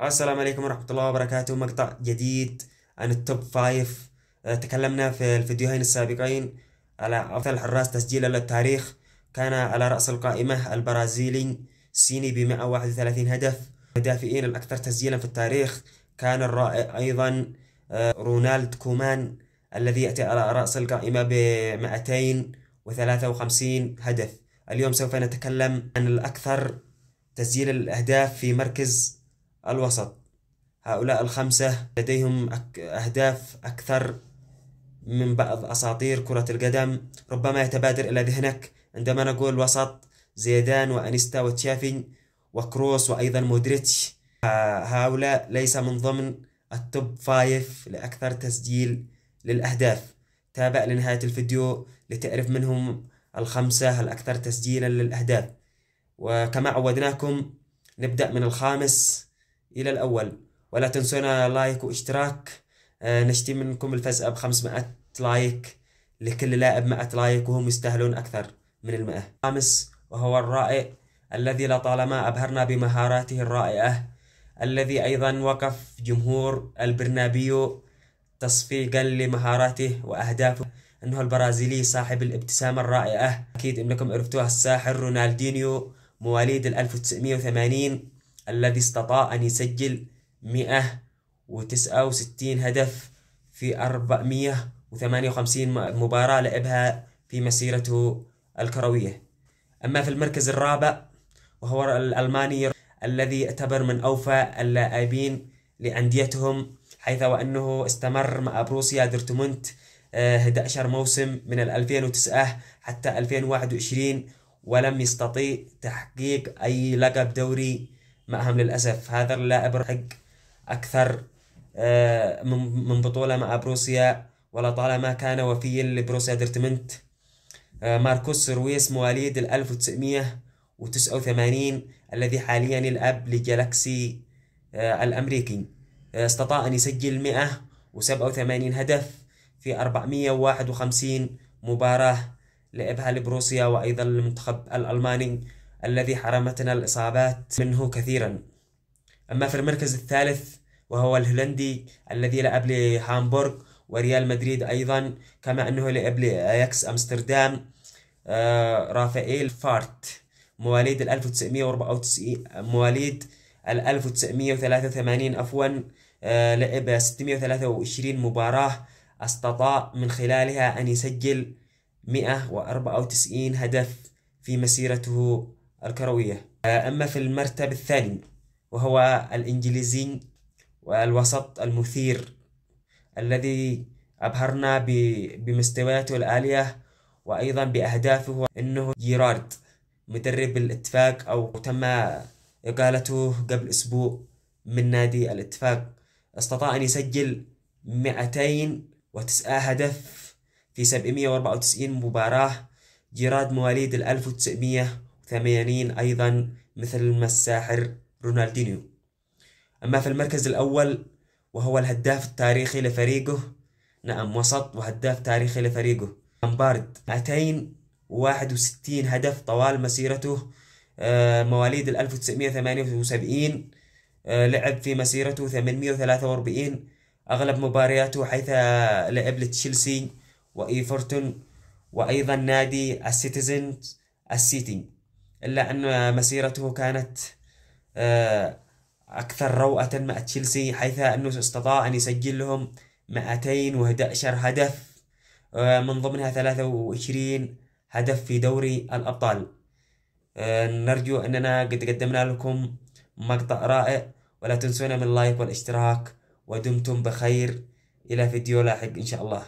السلام عليكم ورحمة الله وبركاته. مقطع جديد عن التوب فايف. تكلمنا في الفيديوهين السابقين على أفضل حراس تسجيلا للتاريخ. كان على رأس القائمة البرازيلي سيني ب 131 هدف. المدافعين الأكثر تسجيلا في التاريخ كان الرائع أيضا رونالد كومان الذي يأتي على رأس القائمة ب 253 هدف. اليوم سوف نتكلم عن الأكثر تسجيل الأهداف في مركز الوسط. هؤلاء الخمسة لديهم أهداف أكثر من بعض أساطير كرة القدم. ربما يتبادر إلى ذهنك عندما نقول وسط زيدان وأنيستا وتشافي وكروس وأيضا مودريتش. هؤلاء ليس من ضمن التوب فايف لأكثر تسجيل للأهداف. تابع لنهاية الفيديو لتعرف منهم الخمسة الأكثر تسجيلا للأهداف. وكما عودناكم نبدأ من الخامس إلى الأول، ولا تنسونا لايك واشتراك. نشتي منكم الفزء ب500 لايك. لكل لاعب 100 لايك وهم يستاهلون أكثر من 100. الخامس وهو الرائع الذي لطالما أبهرنا بمهاراته الرائعة، الذي أيضا وقف جمهور البرنابيو تصفيقا لمهاراته وأهدافه، أنه البرازيلي صاحب الابتسامة الرائعة. أكيد أنكم عرفتوها، الساحر رونالدينيو مواليد 1980 الذي استطاع أن يسجل 169 هدف في 458 مباراة لعبها في مسيرته الكروية. أما في المركز الرابع وهو الألماني الذي يعتبر من أوفى اللاعبين لأنديتهم، حيث وأنه استمر مع بروسيا دورتموند 11 موسم من 2009 حتى 2021 ولم يستطيع تحقيق أي لقب دوري معهم للأسف. هذا اللاعب رحق أكثر من بطولة مع بروسيا، ولطالما كان وفيا لبروسيا دورتموند. ماركوس رويس مواليد 1989 الذي حاليا يلعب لجالاكسي الأمريكي، استطاع أن يسجل 187 هدف في 451 مباراة لعبها لبروسيا وأيضا المنتخب الألماني الذي حرمتنا الإصابات منه كثيرا. أما في المركز الثالث وهو الهولندي الذي لعب لهامبورغ وريال مدريد أيضا، كما أنه لعب لأياكس أمستردام، رافائيل فارت مواليد 1983 عفوا، لعب 623 مباراة استطاع من خلالها أن يسجل 194 هدف في مسيرته الكروية. أما في المرتبة الثاني وهو الإنجليزي والوسط المثير الذي أبهرنا بمستوياته العالية وأيضا بأهدافه، إنه جيرارد مدرب الاتفاق، أو تم إقالته قبل أسبوع من نادي الاتفاق. استطاع أن يسجل 209 هدف في 794 مباراة. جيرارد مواليد 1980 أيضا مثل ما الساحر رونالدينيو. أما في المركز الأول وهو الهداف التاريخي لفريقه، نعم وسط وهداف تاريخي لفريقه، لامبارد 261 هدف طوال مسيرته، مواليد 1978. لعب في مسيرته 843 أغلب مبارياته، حيث لعب لتشيلسي وإيفرتون وأيضا نادي السيتيزنز السيتي، إلا أن مسيرته كانت أكثر روعة مع تشيلسي، حيث أنه استطاع أن يسجل لهم 211 هدف، من ضمنها 23 هدف في دوري الأبطال. نرجو أننا قد قدمنا لكم مقطع رائع، ولا تنسونا من اللايك والاشتراك، ودمتم بخير. إلى فيديو لاحق إن شاء الله.